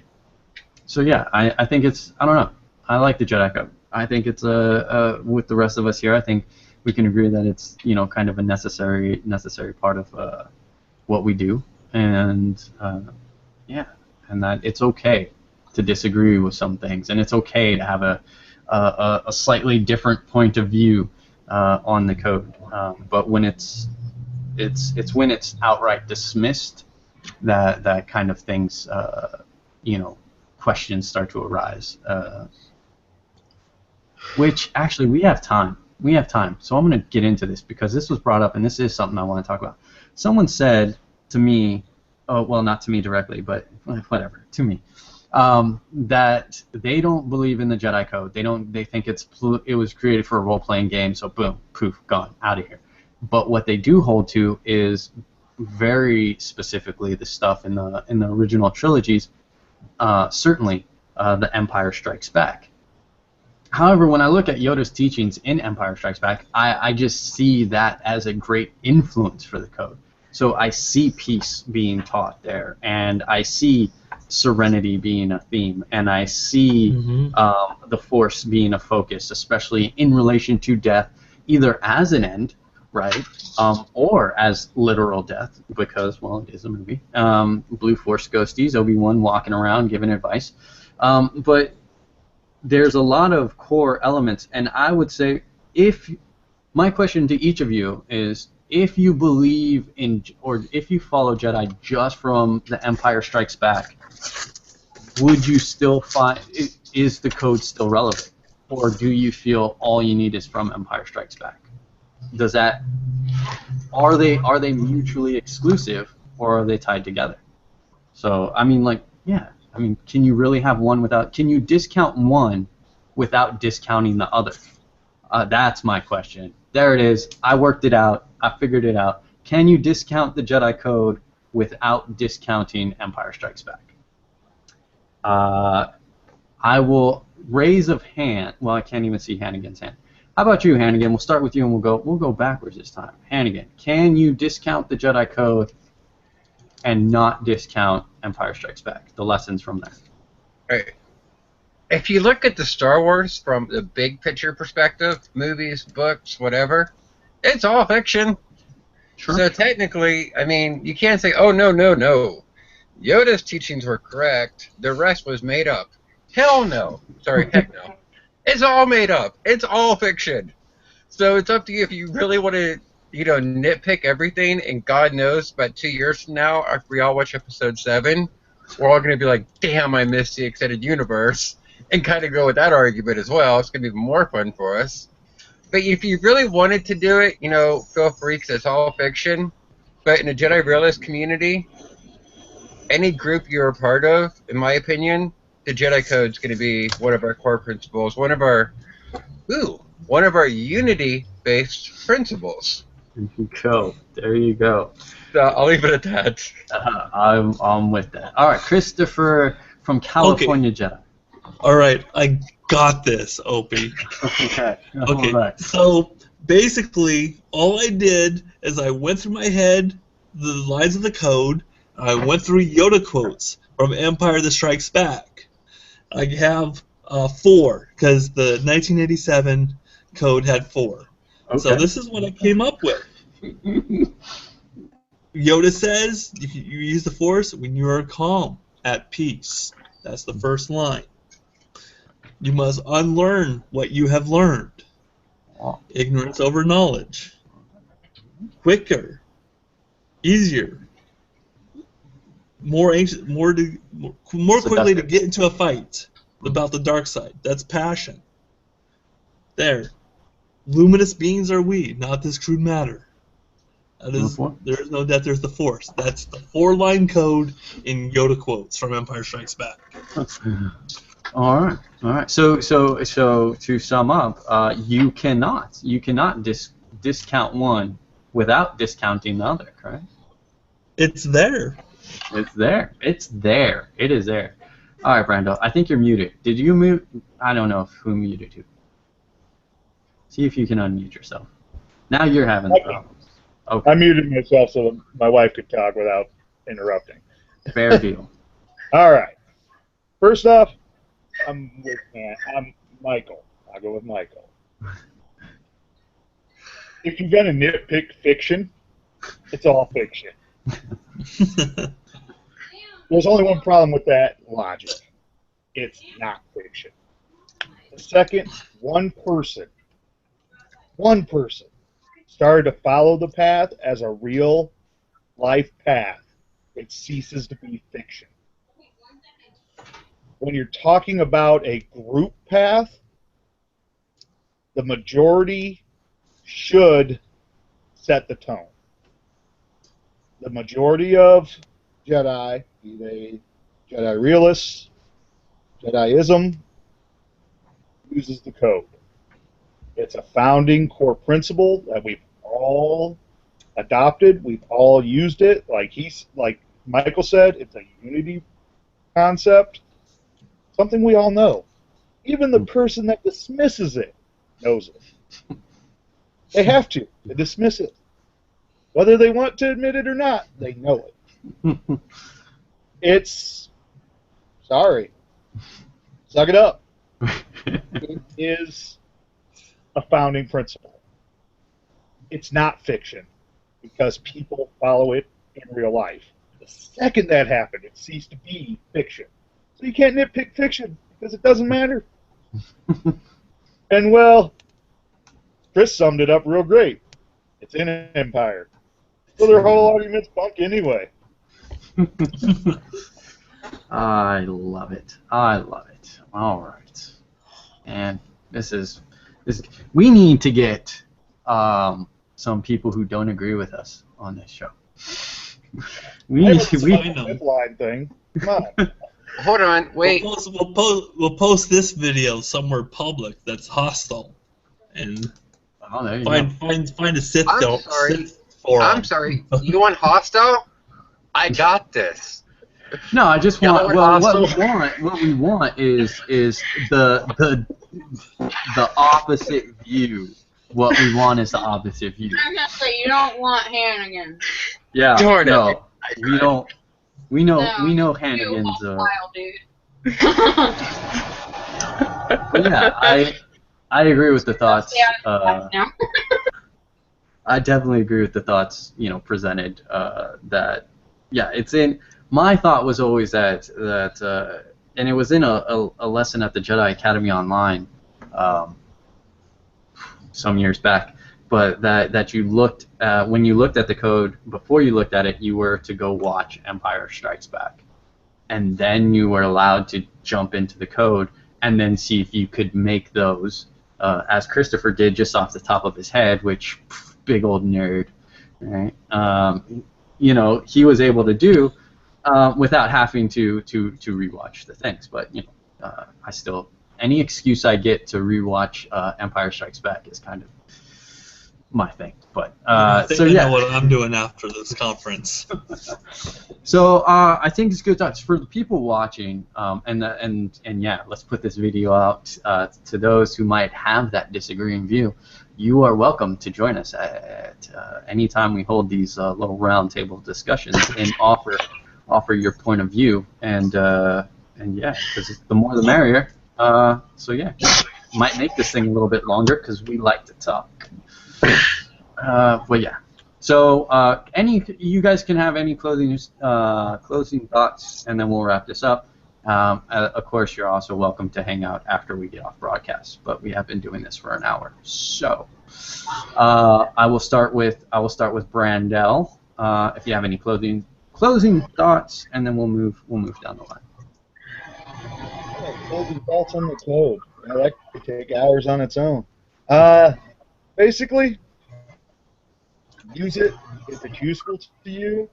Speaker 2: So yeah, I think it's, I don't know, I like the Jedi Code. I think it's with the rest of us here, I think we can agree that it's kind of a necessary part of what we do, and yeah, and that it's okay to disagree with some things, and it's okay to have a slightly different point of view on the code. But when it's when it's outright dismissed that kind of things, questions start to arise. Which actually we have time. So I'm going to get into this because this was brought up, and this is something I want to talk about. Someone said to me, well, not to me directly, but whatever, to me, that they don't believe in the Jedi Code. They think it was created for a role-playing game, so boom, poof, gone, out of here. But what they do hold to is very specifically the stuff in the original trilogies, certainly the Empire Strikes Back. However, when I look at Yoda's teachings in Empire Strikes Back, I just see that as a great influence for the code. So I see peace being taught there, and I see serenity being a theme, and I see the Force being a focus, especially in relation to death, either as an end, right, or as literal death, because, well, it is a movie. Blue Force ghosties, Obi-Wan walking around giving advice. But there's a lot of core elements, and I would say, my question to each of you is, if you believe in, or if you follow Jedi just from the Empire Strikes Back, would you still find, is the code still relevant, or do you feel all you need is from Empire Strikes Back? Are they mutually exclusive, or are they tied together? So I mean, like, yeah. I mean, can you really have one without? Can you discount one without discounting the other? That's my question. There it is. I worked it out. I figured it out. Can you discount the Jedi Code without discounting Empire Strikes Back? I will raise of hand. Well, I can't even see Hannigan's hand. How about you, Hannigan? We'll start with you, and we'll go backwards this time. Hannigan, can you discount the Jedi Code and not discount Empire Strikes Back? The lessons from there.
Speaker 4: Right. If you look at the Star Wars from the big picture perspective, movies, books, whatever, it's all fiction.
Speaker 2: Sure.
Speaker 4: So technically, I mean, you can't say, oh, no, no, no. Yoda's teachings were correct. The rest was made up. Hell no. Sorry, heck no. It's all made up. It's all fiction. So it's up to you if you really want to, nitpick everything. And God knows, but 2 years from now, after we all watch Episode 7, we're all going to be like, damn, I missed the extended universe. And kind of go with that argument as well. It's going to be more fun for us. But if you really wanted to do it, feel free, because it's all fiction. But in the Jedi Realist community, any group you're a part of, in my opinion, the Jedi Code is going to be one of our core principles, one of our unity-based principles.
Speaker 2: There you go. There you go.
Speaker 4: So I'll leave it at that.
Speaker 2: I'm with that. All right, Christopher from California Jedi.
Speaker 3: All right, I got this, Opie.
Speaker 2: Okay.
Speaker 3: Okay.
Speaker 2: Right.
Speaker 3: So basically, all I did is I went through my head the lines of the code. I went through Yoda quotes from Empire that Strikes Back. I have 4 because the 1987 code had 4.
Speaker 2: Okay.
Speaker 3: So this is what I came up with. Yoda says you use the Force when you are calm, at peace. That's the first line. You must unlearn what you have learned. Ignorance over knowledge. Quicker. Easier. More anxious, more quickly to get into a fight about the dark side. That's passion. There. Luminous beings are we, not this crude matter. That is, there is no death, there's the Force. That's the 4-line code in Yoda quotes from Empire Strikes Back.
Speaker 2: All right. So to sum up, you cannot discount one without discounting the other, correct?
Speaker 3: It's there.
Speaker 2: It's there. It's there. It is there. All right, Brandel. I think you're muted. Did you mute? I don't know who muted you. See if you can unmute yourself. Now you're having the problems. Okay.
Speaker 1: I muted myself so that my wife could talk without interrupting.
Speaker 2: Fair deal.
Speaker 1: All right. First off, I'm Michael. I'll go with Michael. If you're going to nitpick fiction, it's all fiction. There's only one problem with that logic. It's not fiction. The second, one person started to follow the path as a real life path, it ceases to be fiction. When you're talking about a group path, the majority should set the tone. The majority of Jedi, be they Jedi realists, Jediism, uses the code. It's a founding core principle that we've all adopted. We've all used it. Like Michael said, it's a unity concept. Something we all know. Even the person that dismisses it knows it. They have to. They dismiss it. Whether they want to admit it or not, they know it. It's... Sorry. Suck it up. It is a founding principle. It's not fiction because people follow it in real life. The second that happened, it ceased to be fiction. So you can't nitpick fiction because it doesn't matter. And, well, Chris summed it up real great. It's in Empire. So their whole argument's bunk anyway.
Speaker 2: I love it. I love it. All right. And this is we need to get some people who don't agree with us on this show. We
Speaker 1: I haven't
Speaker 2: we
Speaker 1: seen the zip line thing. Come on.
Speaker 4: Hold on, wait.
Speaker 3: We'll post this video somewhere public that's hostile, and
Speaker 2: oh, there you go.
Speaker 3: find a Sith
Speaker 4: I'm sorry.
Speaker 3: Sith forum.
Speaker 4: I'm sorry. You want hostile? I got this.
Speaker 2: No, I just
Speaker 4: Y'all
Speaker 2: want.
Speaker 4: want
Speaker 2: Well,
Speaker 4: hostile?
Speaker 2: what we want is the opposite view. What we want is the opposite view.
Speaker 5: I'm gonna say you don't want Hannigan.
Speaker 2: Yeah.
Speaker 4: Darn it.
Speaker 2: No, we don't. We know
Speaker 5: No,
Speaker 2: Hannigan's.
Speaker 5: You hostile, dude.
Speaker 2: But yeah, I agree with the thoughts.
Speaker 5: Yeah, now.
Speaker 2: I definitely agree with the thoughts presented. That it's in. My thought was always that and it was in a lesson at the Jedi Academy Online some years back, but that you looked when you looked at the code, before you looked at it, you were to go watch Empire Strikes Back, and then you were allowed to jump into the code and then see if you could make those, as Christopher did just off the top of his head, which big old nerd, right? He was able to do without having to rewatch the things, but I still. Any excuse I get to rewatch Empire Strikes Back is kind of my thing. But
Speaker 3: I know what I'm doing after this conference.
Speaker 2: So I think it's good thoughts for the people watching, and let's put this video out to those who might have that disagreeing view. You are welcome to join us at any time we hold these little roundtable discussions and offer your point of view, and because the more the merrier. Might make this thing a little bit longer because we like to talk. But yeah. So you guys can have any closing thoughts, and then we'll wrap this up. Of course, you're also welcome to hang out after we get off broadcast, but we have been doing this for an hour. So I will start with Brandelle. If you have any closing thoughts, and then we'll move down the line.
Speaker 1: Closing thoughts on the code. That could take hours on its own. Basically, use it if it's useful to you.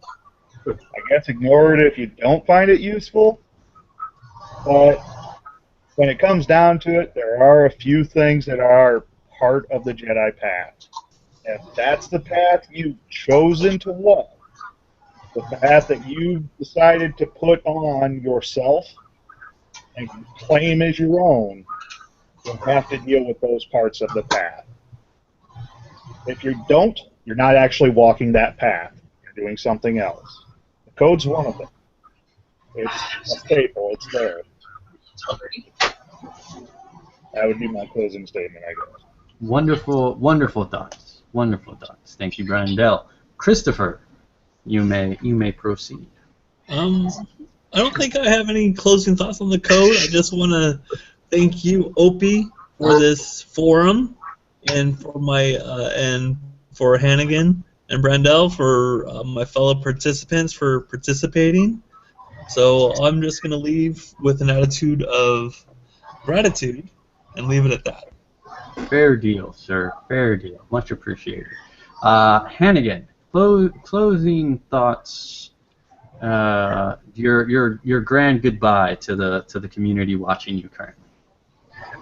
Speaker 1: I guess ignore it if you don't find it useful. But when it comes down to it, there are a few things that are part of the Jedi path. If that's the path you've chosen to walk, the path that you've decided to put on yourself and claim as your own, you'll have to deal with those parts of the path. If you don't, you're not actually walking that path. You're doing something else. The code's one of them. It's a staple. It's there. That would be my closing statement, I guess.
Speaker 2: Wonderful thoughts. Wonderful thoughts. Thank you, Brandelle. Christopher, you may proceed.
Speaker 3: I don't think I have any closing thoughts on the code. I just want to thank you, Opie, for this forum, and for Hannigan and Brandelle, for my fellow participants, for participating. So I'm just going to leave with an attitude of gratitude and leave it at that.
Speaker 2: Fair deal, sir. Fair deal. Much appreciated. Hannigan, closing thoughts. Your grand goodbye to the community watching you currently.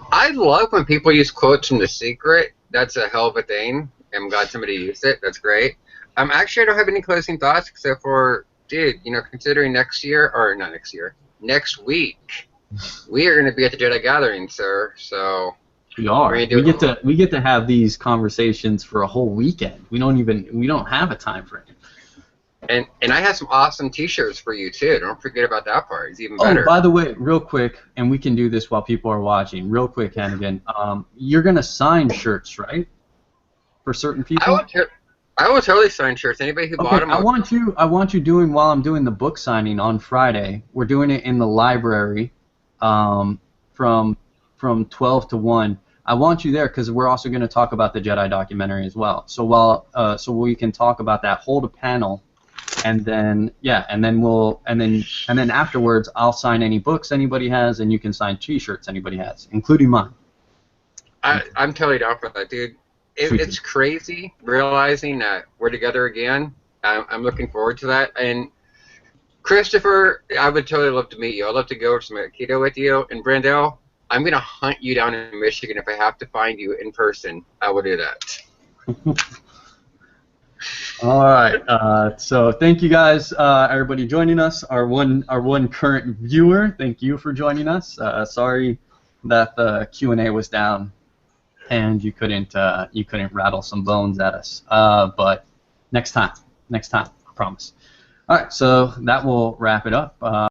Speaker 4: I love when people use quotes from The Secret. That's a hell of a thing. I'm glad somebody used it. That's great. Actually, I don't have any closing thoughts except for, dude, considering next week, we are going to be at the Jedi Gathering, sir. So
Speaker 2: we are. We get to have these conversations for a whole weekend. We don't have a time frame.
Speaker 4: And I have some awesome T-shirts for you too. Don't forget about that part. It's even better.
Speaker 2: Oh, by the way, real quick, and we can do this while people are watching. Real quick, Hannigan, you're gonna sign shirts, right? For certain people.
Speaker 4: I will totally sign shirts. Anybody who bought them.
Speaker 2: I want you doing while I'm doing the book signing on Friday. We're doing it in the library, from 12 to 1. I want you there because we're also going to talk about the Jedi documentary as well. So so we can talk about that, hold a panel. And then afterwards, I'll sign any books anybody has, and you can sign T-shirts anybody has, including mine.
Speaker 4: I'm totally down for that, dude. It's crazy realizing that we're together again. I'm looking forward to that. And Christopher, I would totally love to meet you. I'd love to go over some Aikido with you. And Brandelle, I'm going to hunt you down in Michigan. If I have to find you in person, I will do that.
Speaker 2: All right. So thank you guys, everybody joining us. Our one current viewer, thank you for joining us. Sorry that the Q&A was down and you couldn't rattle some bones at us. But next time, I promise. All right, so that will wrap it up.